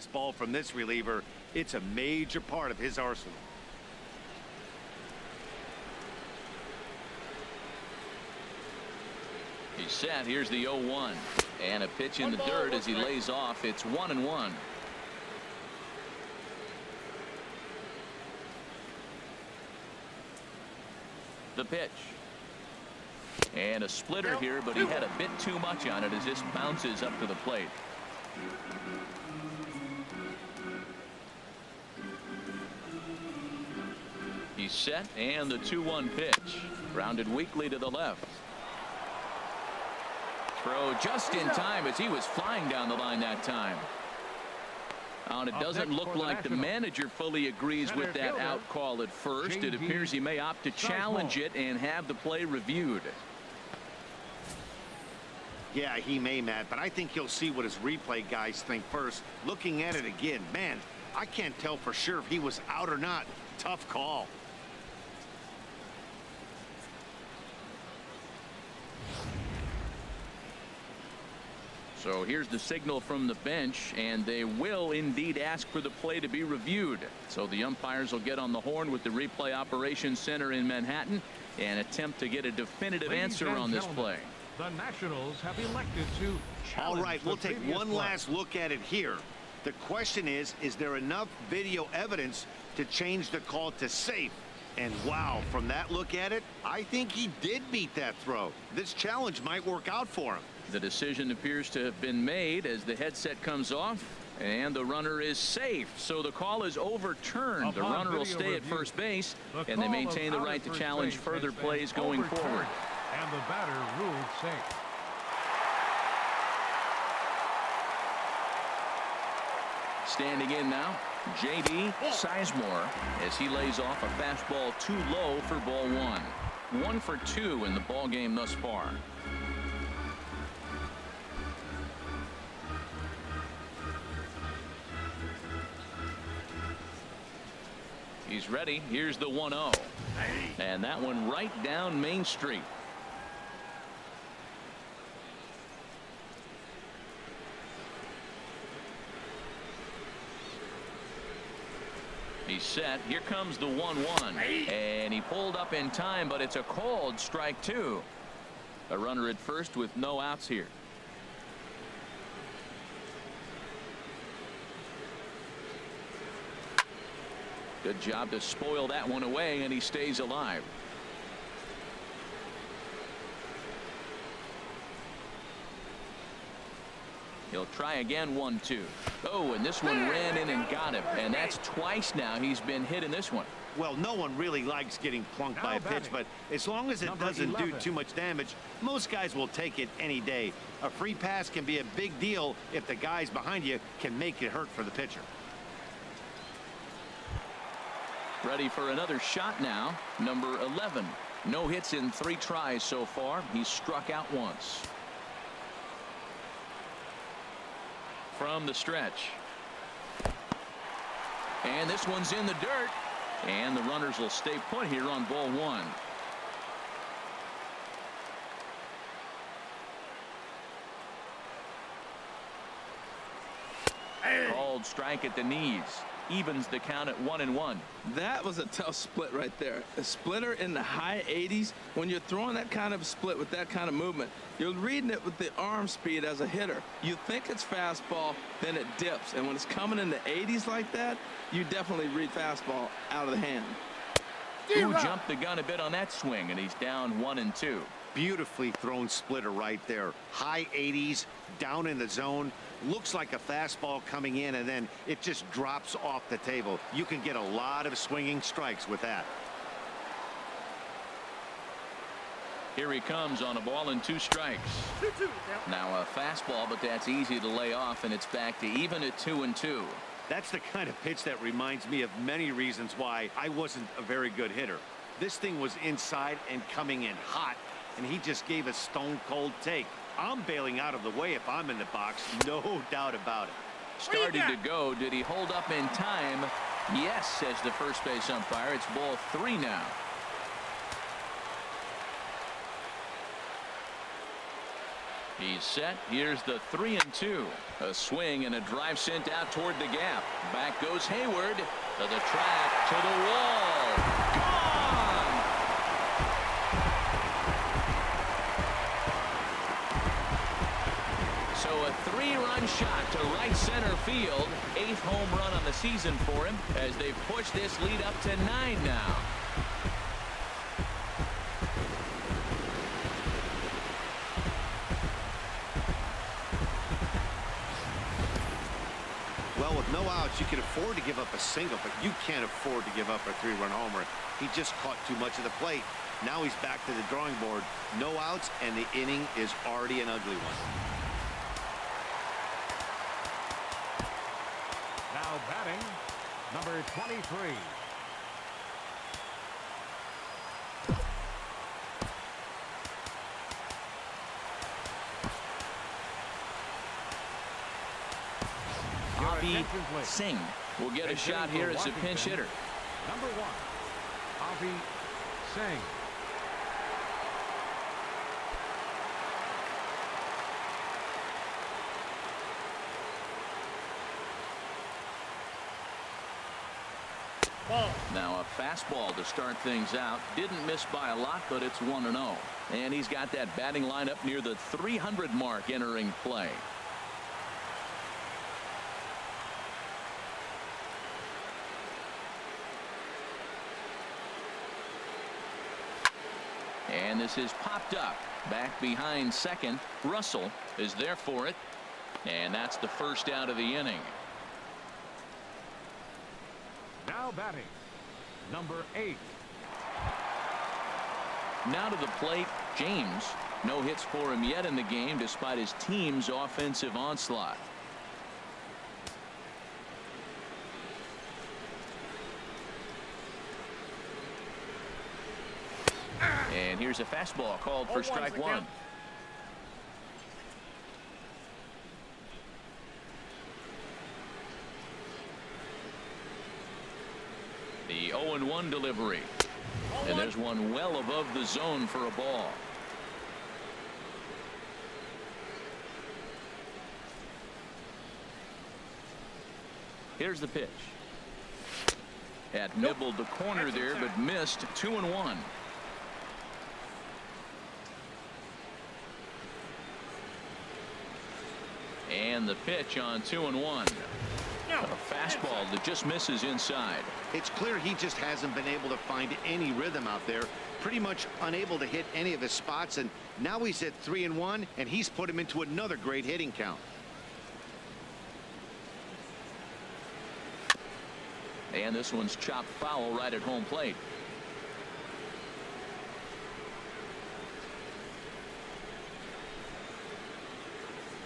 fastball from this reliever. It's a major part of his arsenal. He's set. Here's the 0-1. And a pitch in the dirt as he lays off. It's 1-1. The pitch. And a splitter here, but he had a bit too much on it as this bounces up to the plate. He's set, and the 2-1 pitch. Grounded weakly to the left. Throw just in time as he was flying down the line that time. And it doesn't look like the manager fully agrees with that out call at first. It appears he may opt to challenge it and have the play reviewed. Yeah, he may, Matt, but I think he'll see what his replay guys think first. Looking at it again, man, I can't tell for sure if he was out or not. Tough call. So here's the signal from the bench, and they will indeed ask for the play to be reviewed. So the umpires will get on the horn with the replay operations center in Manhattan and attempt to get a definitive answer on this play. The Nationals have elected to challenge. All right, we'll take one last look at it here. The question is there enough video evidence to change the call to safe? And wow, from that look at it, I think he did beat that throw. This challenge might work out for him. The decision appears to have been made as the headset comes off, and the runner is safe. So the call is overturned. The runner will stay at first base, and they maintain the right to challenge further plays going forward. And the batter ruled safe. Standing in now, J.D. Sizemore as he lays off a fastball too low for ball one. 1 for 2 in the ball game thus far. He's ready. Here's the 1-0. And that one right down Main Street. He's set. Here comes the 1-1. And he pulled up in time, but it's a called strike two. A runner at first with no outs here. Good job to spoil that one away, and he stays alive. He'll try again. 1-2. Oh, and this one ran in and got him, and that's twice now he's been hit in this one. Well, no one really likes getting plunked by a pitch, but as long as it doesn't do too much damage, most guys will take it any day. A free pass can be a big deal if the guys behind you can make it hurt for the pitcher. Ready for another shot now. Number 11. No hits in 3 tries so far. He's struck out once. From the stretch. And this one's in the dirt. And the runners will stay put here on ball one. Called strike at the knees. Evens the count at 1-1. That was a tough split right there. A splitter in the high 80s. When you're throwing that kind of split with that kind of movement, you're reading it with the arm speed as a hitter. You think it's fastball, then it dips. And when it's coming in the 80s like that, you definitely read fastball out of the hand. Who jumped the gun a bit on that swing, and he's down 1-2. Beautifully thrown splitter right there. High 80s, down in the zone. Looks like a fastball coming in, and then it just drops off the table. You can get a lot of swinging strikes with that. Here he comes on a ball and 2 strikes. Now a fastball, but that's easy to lay off, and it's back to even at 2-2. That's the kind of pitch that reminds me of many reasons why I wasn't a very good hitter. This thing was inside and coming in hot, and he just gave a stone cold take. I'm bailing out of the way if I'm in the box, no doubt about it. Starting to go. Did he hold up in time? Yes, says the first base umpire. It's ball 3 now. He's set. Here's the 3-2. A swing and a drive sent out toward the gap. Back goes Hayward to the track, to the wall. Gone! So a 3-run shot to right center field. 8th home run on the season for him as they've pushed this lead up to 9 now. Well, with no outs, you can afford to give up a single, but you can't afford to give up a 3-run homer. He just caught too much of the plate. Now he's back to the drawing board. No outs, and the inning is already an ugly one. Now batting, number 23. Avi Singh will get a shot here as a pinch hitter. Number 1, Avi Singh. Now a fastball to start things out. Didn't miss by a lot, but it's 1-0. And he's got that batting lineup near the 300 mark entering play. And this is popped up. Back behind second. Russell is there for it. And that's the first out of the inning. Now batting, number 8. Now to the plate, James. No hits for him yet in the game despite his team's offensive onslaught. And here's a fastball called for strike 1. The 0-1 delivery. And there's one well above the zone for a ball. Here's the pitch. Had nibbled the corner there, but missed. 2-1. And the pitch on 2-1. A fastball that just misses inside. It's clear he just hasn't been able to find any rhythm out there. Pretty much unable to hit any of his spots, and now he's at 3-1, and he's put him into another great hitting count. And this one's chopped foul right at home plate.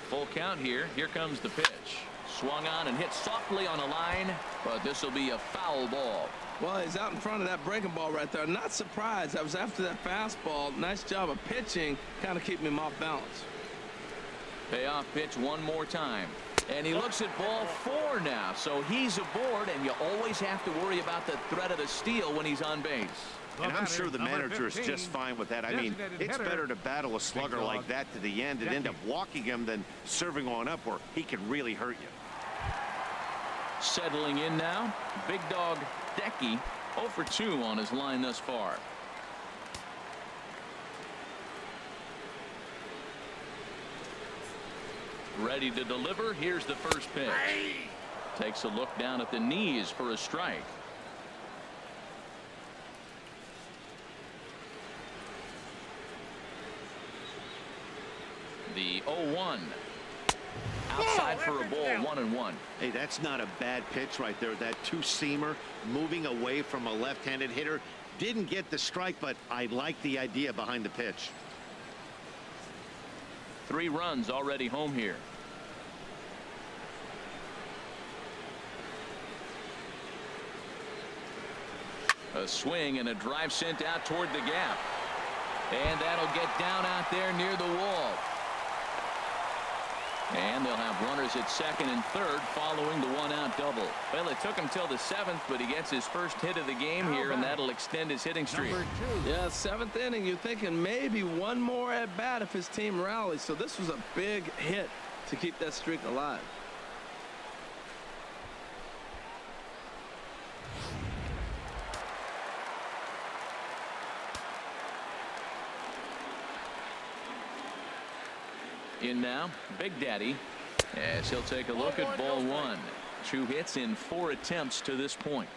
Full count here. Here comes the pitch. Swung on and hit softly on a line, but this will be a foul ball. Well, he's out in front of that breaking ball right there. Not surprised. I was after that fastball. Nice job of pitching, kind of keeping him off balance. Payoff pitch one more time. And he looks at ball 4 now, so he's aboard, and you always have to worry about the threat of the steal when he's on base. And I'm sure the manager is just fine with that. I mean, it's better to battle a slugger like that to the end and end up walking him than serving one up where he can really hurt you. Settling in now, big dog Decky, 0 for 2 on his line thus far. Ready to deliver. Here's the first pitch. Takes a look down at the knees for a strike. The 0-1. Outside for a ball, 1-1. Hey, that's not a bad pitch right there. That two-seamer moving away from a left-handed hitter. Didn't get the strike, but I like the idea behind the pitch. 3 runs already home here. A swing and a drive sent out toward the gap. And that'll get down out there near the wall. And they'll have runners at second and third following the one-out double. Well, it took him till the 7th, but he gets his first hit of the game here, and that'll extend his hitting streak. Yeah, 7th inning. You're thinking maybe one more at bat if his team rallies. So this was a big hit to keep that streak alive. In now, Big Daddy, as he'll take a look at ball one. 2 hits in 4 attempts to this point.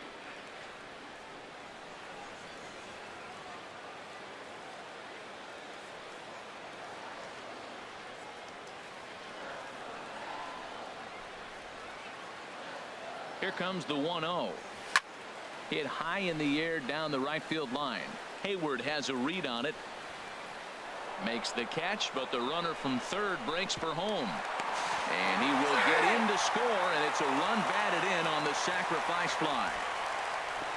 Here comes the 1-0. Hit high in the air down the right field line. Hayward has a read on it. Makes the catch, but the runner from third breaks for home. And he will get in to score, and it's a run batted in on the sacrifice fly.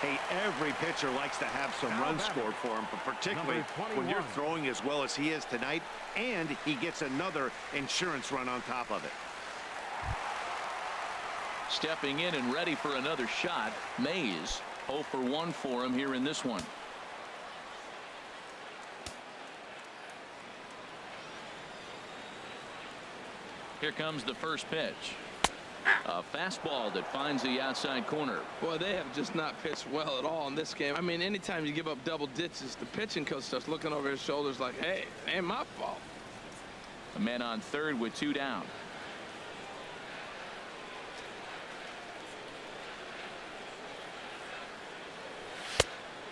Hey, every pitcher likes to have some runs scored for him, but particularly when you're throwing as well as he is tonight, and he gets another insurance run on top of it. Stepping in and ready for another shot, Mays. 0 for 1 for him here in this one. Here comes the first pitch. A fastball that finds the outside corner. Boy, they have just not pitched well at all in this game. I mean, anytime you give up double ditches, the pitching coach starts looking over his shoulders like, hey, it ain't my fault. A man on third with 2 down.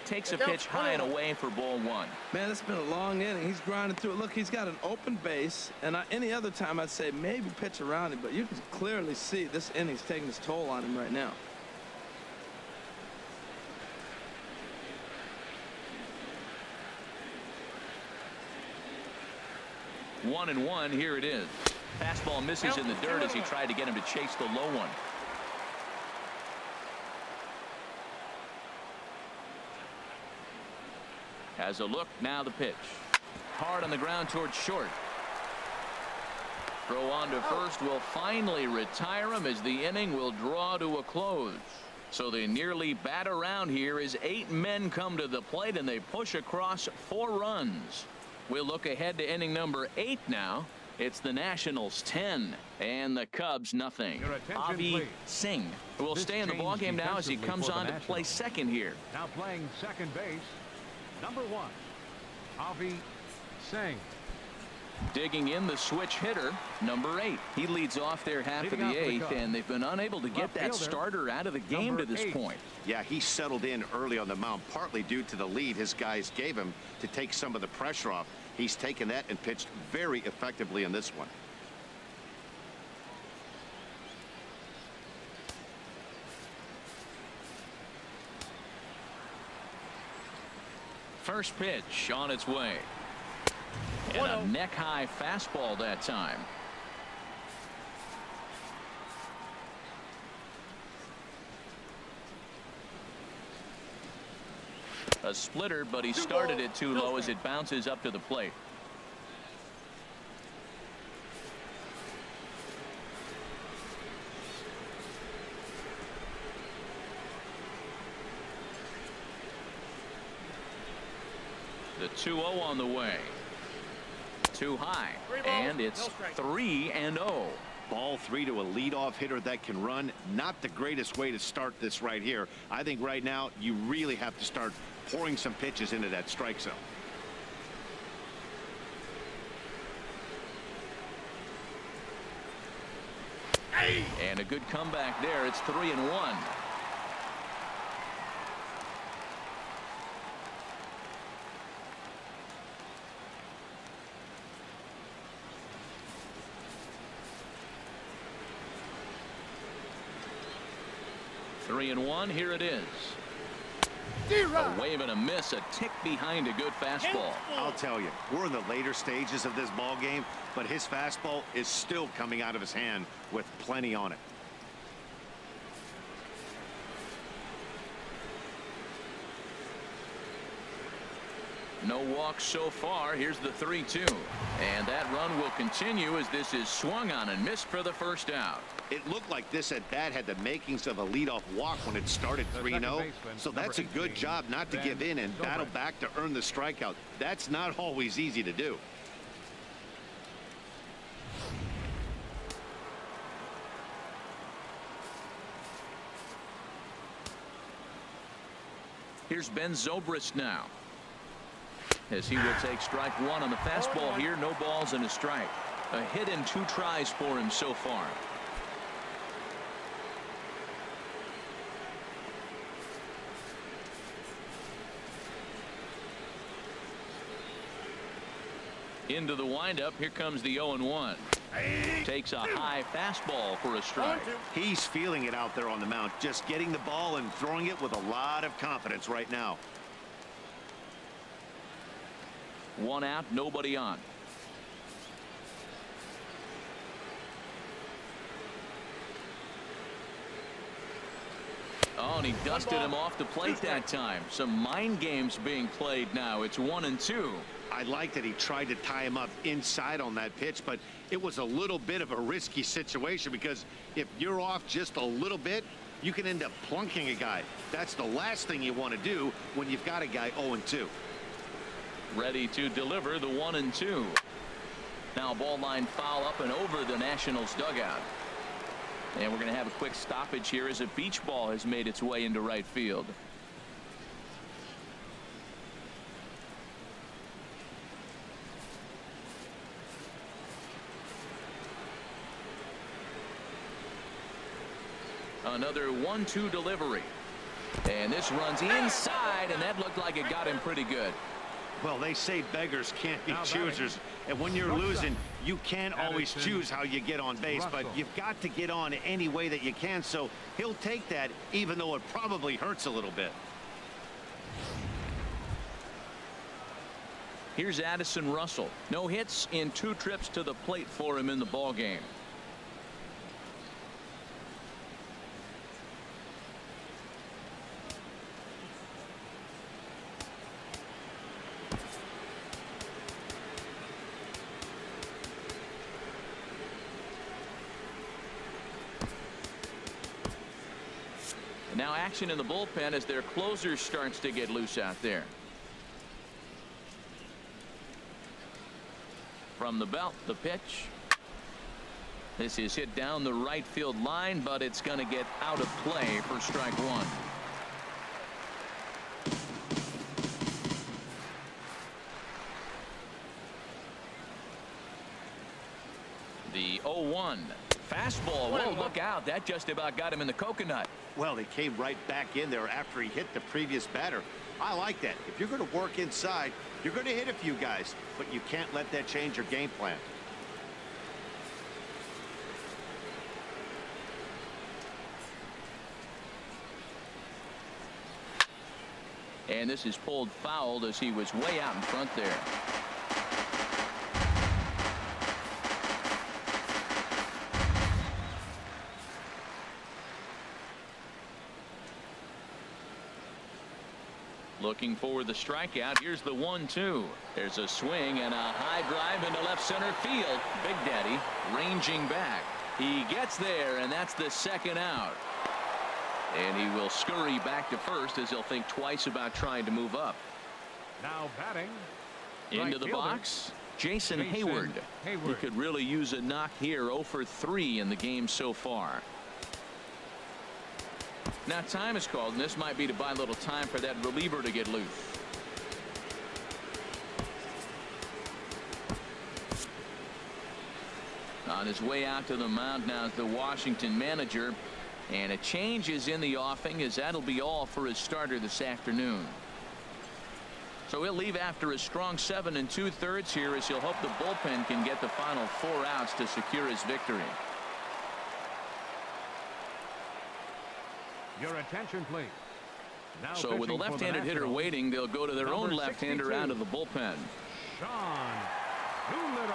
Takes a pitch high and away for ball 1. Man, it's been a long inning. He's grinding through it. Look, he's got an open base, and any other time I'd say maybe pitch around him, but you can clearly see this inning's taking its toll on him right now. One and one. Here it is. Fastball misses in the dirt as he tried to get him to chase the low one. Has a look, now the pitch. Hard on the ground towards short. Throw on to first will finally retire him as the inning will draw to a close. So they nearly bat around here as 8 men come to the plate and they push across 4 runs. We'll look ahead to inning number 8 now. It's the Nationals 10 and the Cubs nothing. Avi Singh will stay in the ballgame now as he comes on to play second here. Now playing second base, number 1, Avi Singh. Digging in the switch hitter, number 8. He leads off their half of the 8th, and they've been unable to get that starter out of the game to this point. Yeah, he settled in early on the mound, partly due to the lead his guys gave him to take some of the pressure off. He's taken that and pitched very effectively in this one. First pitch on its way. And a neck-high fastball that time. A splitter, but he started it too low as it bounces up to the plate. The 2-0 on the way. Too high, and it's 3-0. Ball 3 to a leadoff hitter that can run. Not the greatest way to start this right here. I think right now you really have to start pouring some pitches into that strike zone. And a good comeback there. It's 3-1. Three and one. Here it is. A wave and a miss, a tick behind a good fastball. I'll tell you, we're in the later stages of this ball game, but his fastball is still coming out of his hand with plenty on it. No walks so far. Here's the 3-2. And that run will continue as this is swung on and missed for the first out. It looked like this at bat had the makings of a leadoff walk when it started 3-0. So that's a good job not to give in and battle back to earn the strikeout. That's not always easy to do. Here's Ben Zobrist now, as he will take strike one on the fastball here. No balls and a strike. A hit and 2 tries for him so far. Into the windup. Here comes the 0-1. Takes a high fastball for a strike. He's feeling it out there on the mound, just getting the ball and throwing it with a lot of confidence right now. 1 out, nobody on. Oh, and he dusted him off the plate that time. Some mind games being played now. It's 1-2. I like that he tried to tie him up inside on that pitch, but it was a little bit of a risky situation because if you're off just a little bit, you can end up plunking a guy. That's the last thing you want to do when you've got a guy 0-2. Ready to deliver the 1-2. Now ball line foul up and over the Nationals dugout. And we're going to have a quick stoppage here as a beach ball has made its way into right field. Another 1-2 delivery. And this runs inside, and that looked like it got him pretty good. Well, they say beggars can't be choosers, and when you're losing, you can't always choose how you get on base, but you've got to get on any way that you can, so he'll take that even though it probably hurts a little bit. Here's Addison Russell. No hits in 2 trips to the plate for him in the ball game. Now action in the bullpen as their closer starts to get loose out there. From the belt, the pitch. This is hit down the right field line, but it's going to get out of play for strike one. The 0-1. Fastball. Whoa, look out. That just about got him in the coconut. Well, they came right back in there after he hit the previous batter. I like that. If you're going to work inside, you're going to hit a few guys, but you can't let that change your game plan. And this is pulled foul as he was way out in front there. Looking for the strikeout. Here's the 1-2. There's a swing and a high drive into left center field. Big Daddy ranging back. He gets there, and that's the second out. And he will scurry back to first as he'll think twice about trying to move up. Now batting. Into the box, Jason Hayward. He could really use a knock here. 0 for 3 in the game so far. Now time is called, and this might be to buy a little time for that reliever to get loose. On his way out to the mound now is the Washington manager, and a change is in the offing as that'll be all for his starter this afternoon. So he'll leave after a strong 7 2/3 here as he'll hope the bullpen can get the final 4 outs to secure his victory. Your attention, please. Now so with a left-handed hitter waiting, they'll go to their own left-hander out of the bullpen. Sean Doolittle.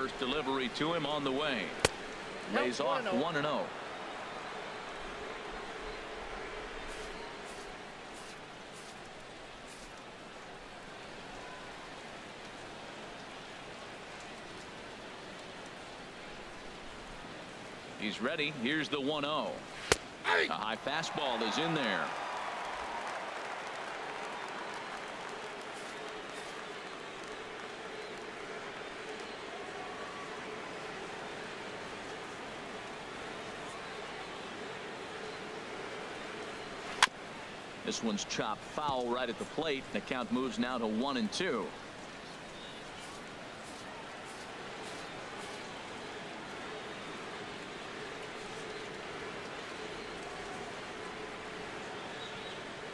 First delivery to him on the way. Lays off 1-0. He's ready. Here's the 1-0. A high fastball is in there. This one's chopped foul right at the plate. The count moves now to 1-2.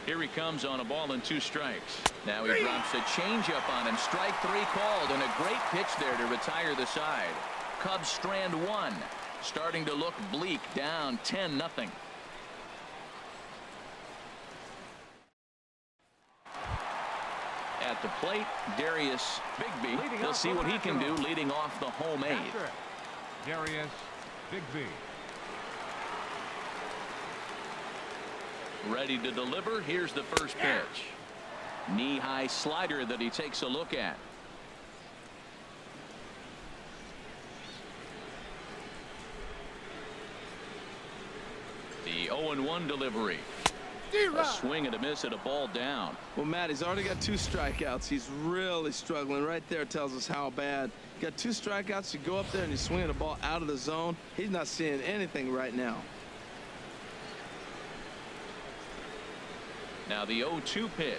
Here he comes on a ball and 2 strikes. Now he drops a changeup on him. Strike 3 called, and a great pitch there to retire the side. Cubs strand 1. Starting to look bleak, down 10-0. At the plate, Darius Bigby. He'll see what he can do leading off the home 8th. Darius Bigby. Ready to deliver. Here's the first pitch. Knee-high slider that he takes a look at. The 0-1 delivery. A swing and a miss at a ball down. Well, Matt, he's already got 2 strikeouts. He's really struggling. Right there tells us how bad. Got 2 strikeouts. You go up there and you swing at a ball out of the zone. He's not seeing anything right now. Now the 0-2 pitch.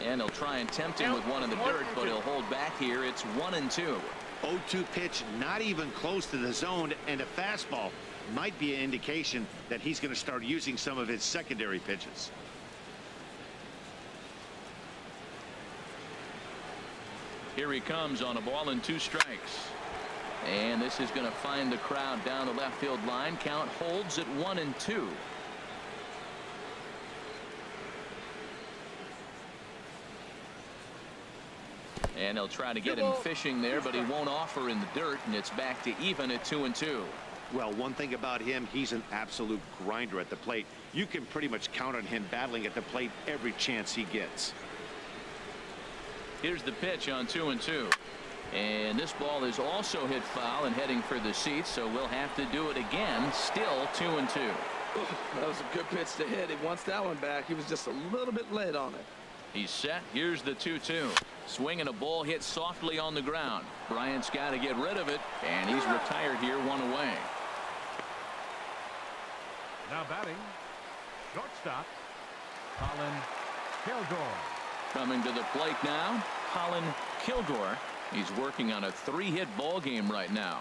And he'll try and tempt him with one in the dirt, but he'll hold back here. It's 1-2. 0-2 pitch, not even close to the zone, and a fastball might be an indication that he's going to start using some of his secondary pitches. Here he comes on a ball and 2 strikes. And this is going to find the crowd down the left field line. Count holds at 1-2. And he'll try to get him fishing there, but he won't offer in the dirt, and it's back to even at 2-2. Well, one thing about him, he's an absolute grinder at the plate. You can pretty much count on him battling at the plate every chance he gets. Here's the pitch on 2-2. And this ball is also hit foul and heading for the seats, so we'll have to do it again. Still 2-2. That was a good pitch to hit. He wants that one back. He was just a little bit late on it. He's set. Here's the 2-2. Swing and a ball hit softly on the ground. Bryant's got to get rid of it, and he's retired here, 1 away. Now batting, shortstop, Colin Kilgore. Coming to the plate now, Colin Kilgore. He's working on a 3-hit ball game right now.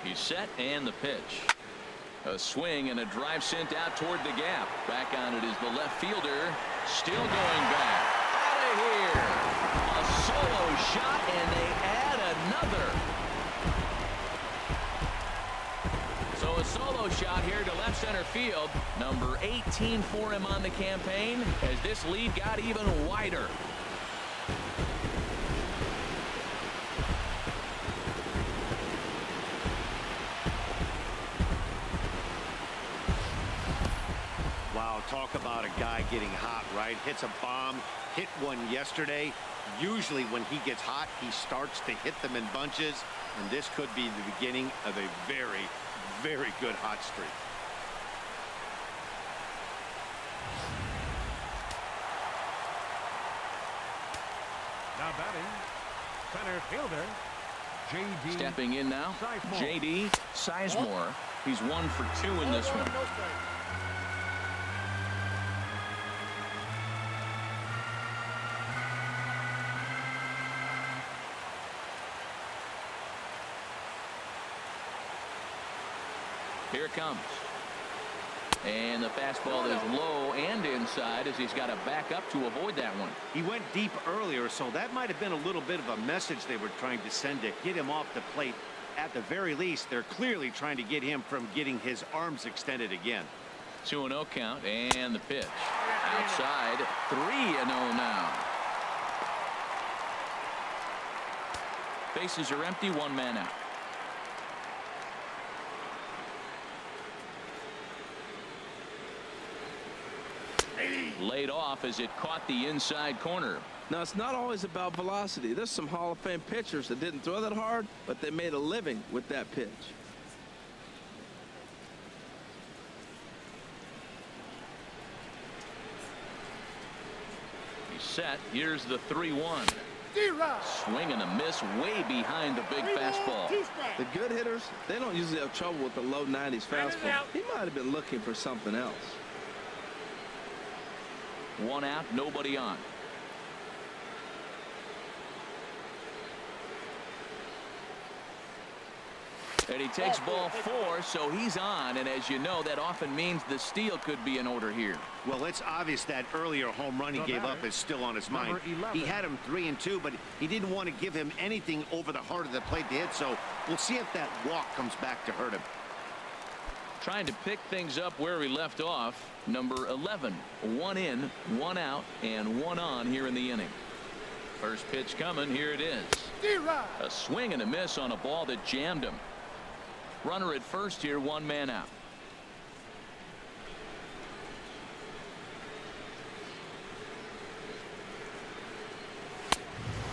He's set, and the pitch. A swing and a drive sent out toward the gap. Back on it is the left fielder. Still going back. Out of here. A solo shot, and they add another. So a solo shot here to left center field. Number 18 for him on the campaign as this lead got even wider. Talk about a guy getting hot, right? Hits a bomb, hit one yesterday. Usually when he gets hot, he starts to hit them in bunches, and this could be the beginning of a very, very good hot streak. Now batting, center fielder, J.D. Stepping in now, J.D. Sizemore. He's 1 for 2 in this one. Here it comes. And the fastball is low and inside as he's got to back up to avoid that one. He went deep earlier, so that might have been a little bit of a message they were trying to send to get him off the plate At the very least, they're clearly trying to get him from getting his arms extended again. 2-0 count, and the pitch. Outside, 3-0 now. Bases are empty, one man out. Laid off as it caught the inside corner. Now, it's not always about velocity. There's some Hall of Fame pitchers that didn't throw that hard, but they made a living with that pitch. He's set. Here's the 3-1. Swing and a miss way behind the big fastball. The good hitters, they don't usually have trouble with the low 90s fastball. He might have been looking for something else. 1 out, nobody on. And he takes ball 4, so he's on. And as you know, that often means the steal could be in order here. Well, it's obvious that earlier home run he gave up is still on his mind. He had him 3-2, but he didn't want to give him anything over the heart of the plate to hit. So we'll see if that walk comes back to hurt him. Trying to pick things up where he left off. Number 11. 1 in, 1 out, and 1 on here in the inning. First pitch coming. Here it is. A swing and a miss on a ball that jammed him. Runner at first here, 1 man out.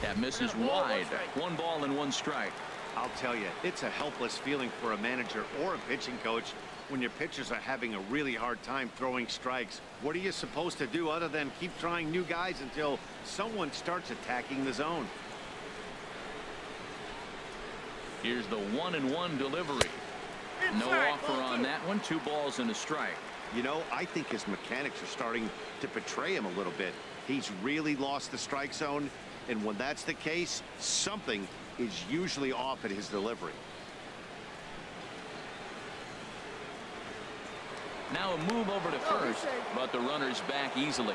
That misses wide. 1 ball and 1 strike. I'll tell you, it's a helpless feeling for a manager or a pitching coach when your pitchers are having a really hard time throwing strikes. What are you supposed to do other than keep trying new guys until someone starts attacking the zone? Here's the 1-1 delivery. No offer on that one. 2 balls and a strike. You know, I think his mechanics are starting to betray him a little bit. He's really lost the strike zone, and when that's the case, something is usually off at his delivery. Now a move over to first, but the runner's back easily.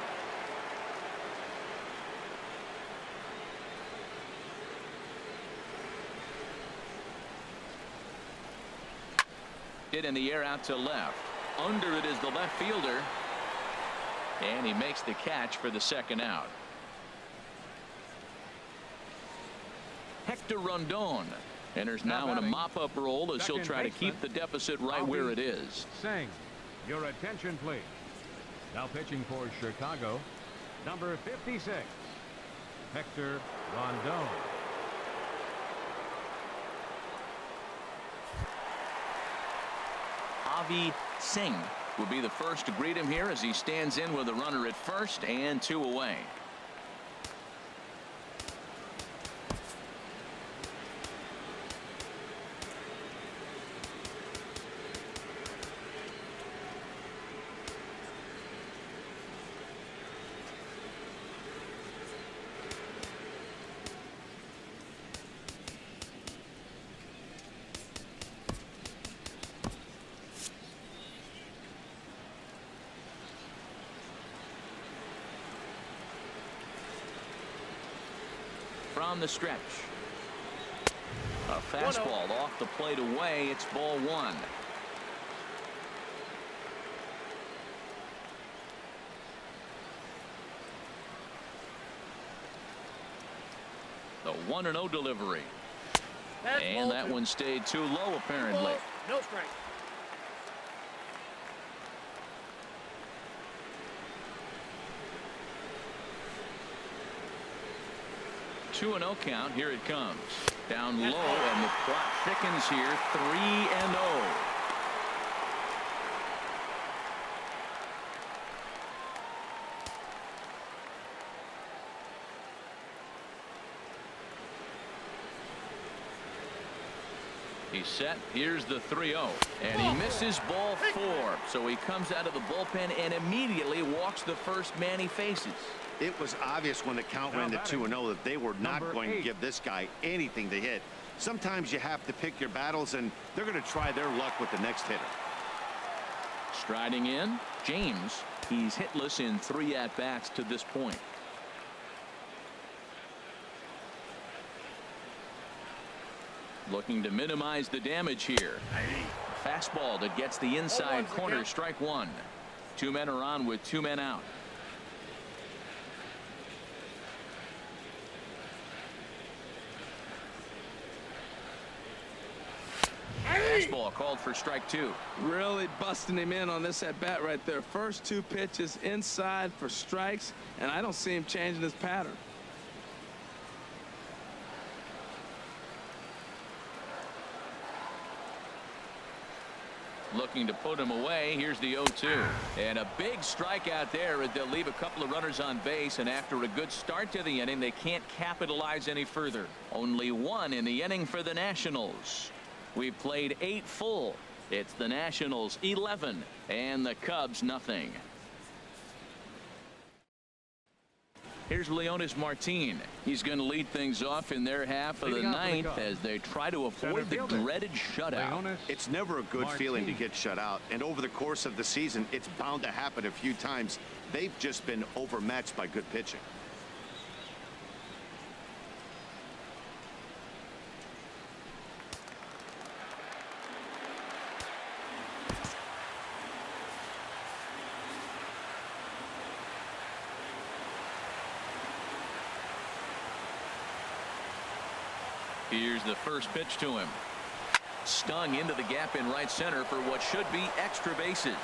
Hit in the air out to left. Under it is the left fielder. And he makes the catch for the 2nd out. Hector Rondon enters now in a mop-up role as he'll try to keep the deficit right where it is. Singh, your attention, please. Now pitching for Chicago, number 56, Hector Rondon. Avi Singh will be the first to greet him here as he stands in with a runner at first and 2 away. From the stretch. A fastball off the plate away. It's ball 1. The 1-0 delivery. And that one stayed too low apparently. No strike. Two and 0 count. Here it comes. Down low, and the clock thickens here. 3-0. He's set. Here's the 3-0. And he misses ball 4. So he comes out of the bullpen and immediately walks the first man he faces. It was obvious when the count ran to 2-0 that they were not going to give this guy anything to hit. Sometimes you have to pick your battles, and they're going to try their luck with the next hitter. Striding in, James. He's hitless in 3 at-bats to this point. Looking to minimize the damage here. Fastball that gets the inside corner. Strike one. Two men are on with two men out. Fastball called for strike two. Really busting him in on this at bat right there. First two pitches inside for strikes, and I don't see him changing his pattern. Looking to put him away. Here's the 0-2. And a big strikeout there. They'll leave a couple of runners on base, and after a good start to the inning, they can't capitalize any further. Only one in the inning for the Nationals. We've played 8 full. It's the Nationals 11 and the Cubs nothing. Here's Leonis Martin. He's going to lead things off in their half of the ninth as they try to avoid the dreaded shutout. It's never a good feeling to get shut out, and over the course of the season, it's bound to happen a few times. They've just been overmatched by good pitching. Here's the first pitch to him. Stung into the gap in right center for what should be extra bases.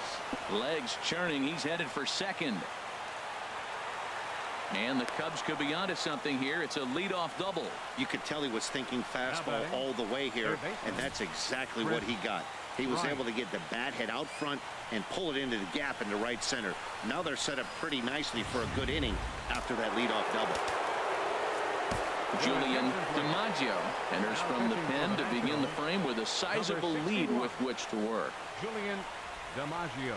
Legs churning. He's headed for second. And the Cubs could be onto something here. It's a leadoff double. You could tell he was thinking fastball all the way here, and that's exactly what he got. He was able to get the bat head out front and pull it into the gap into right center. Now they're set up pretty nicely for a good inning after that leadoff double. Julian DiMaggio enters from the pen to begin the frame with a sizable lead with which to work. Julian DiMaggio.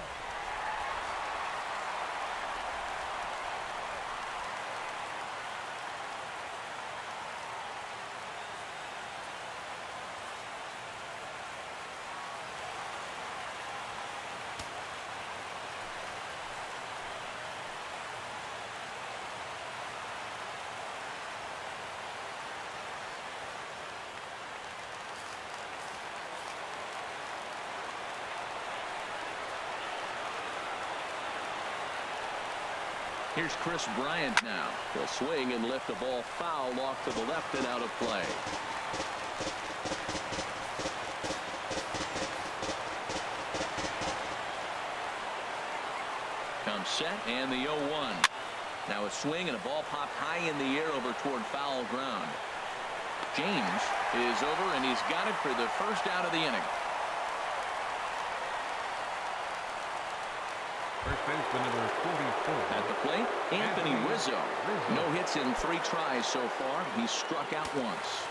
Here's Chris Bryant now. He'll swing and lift the ball foul off to the left and out of play. Comes set and the 0-1. Now a swing and a ball popped high in the air over toward foul ground. James is over and he's got it for the first out of the inning. First baseman number 44. At the plate, Anthony Rizzo. No hits in 3 tries so far. He's struck out once.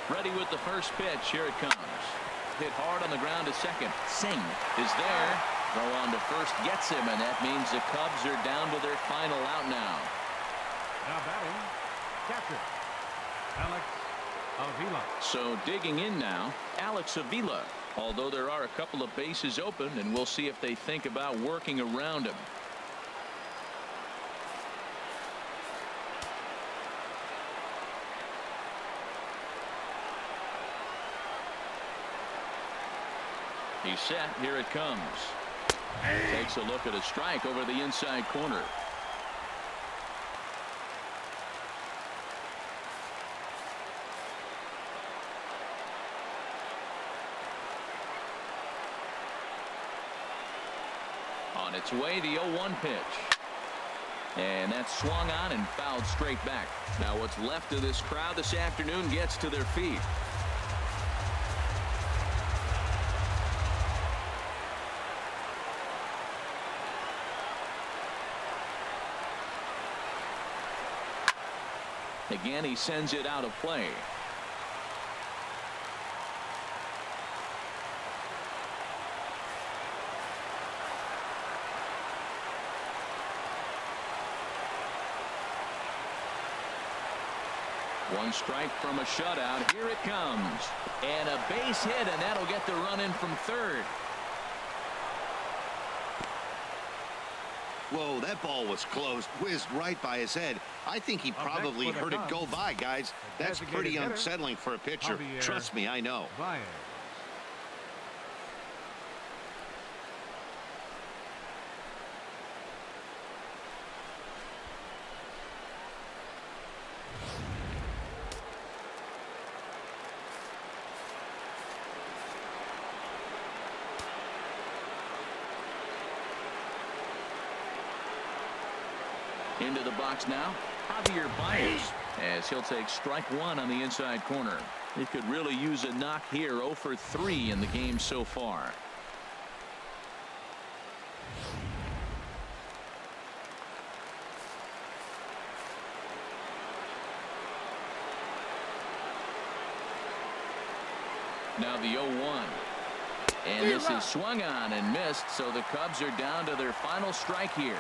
Ready with the first pitch. Here it comes. Hit hard on the ground to second. Singh is there. Throw on to first gets him, and that means the Cubs are down to their final out now. Now batting, catcher Alex Avila. So digging in now, Alex Avila. Although there are a couple of bases open, and we'll see if they think about working around him. He's set. Here it comes. Takes a look at a strike over the inside corner. On its way, the 0-1 pitch. And that's swung on and fouled straight back. Now what's left of this crowd this afternoon gets to their feet. Again, he sends it out of play. One strike from a shutout. Here it comes. And a base hit, and that'll get the run in from third. Whoa, that ball was close. Whizzed right by his head. I think he probably next for the heard it Cubs, go by, guys. That's designated pretty hitter, unsettling for a pitcher. Javier Trust me, I know. Baez. Into the box now, Javier Baez, as he'll take strike one on the inside corner. He could really use a knock here. 0 for 3 in the game so far. Now the 0-1. And this is swung on and missed, so the Cubs are down to their final strike here.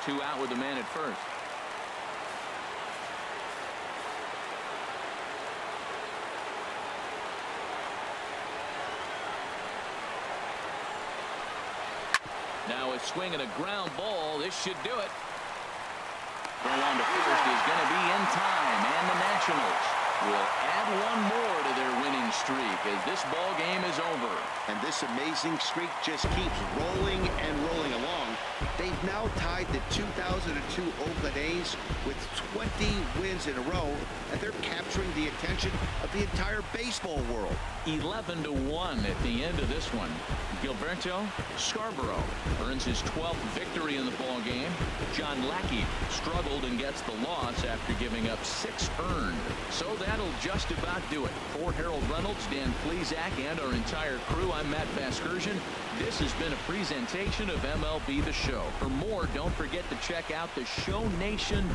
2 out with the man at first. Now a swing and a ground ball. This should do it. Throw on to first is going to be in time, and the Nationals will add one more to their winning streak as this ball game is over. And this amazing streak just keeps rolling and rolling along. They've now tied the 2002 Oakland A's with 20 wins in a row, and they're capturing the attention of the entire baseball world. 11-1 at the end of this one. Gilberto Scarborough earns his 12th victory in the ball game. John Lackey struggled and gets the loss after giving up 6 earned. So that'll just about do it. For Harold Reynolds, Dan Plesac, and our entire crew, I'm Matt Vasgersian. This has been a presentation of MLB The Show. For more, don't forget to check out the ShowNation.com.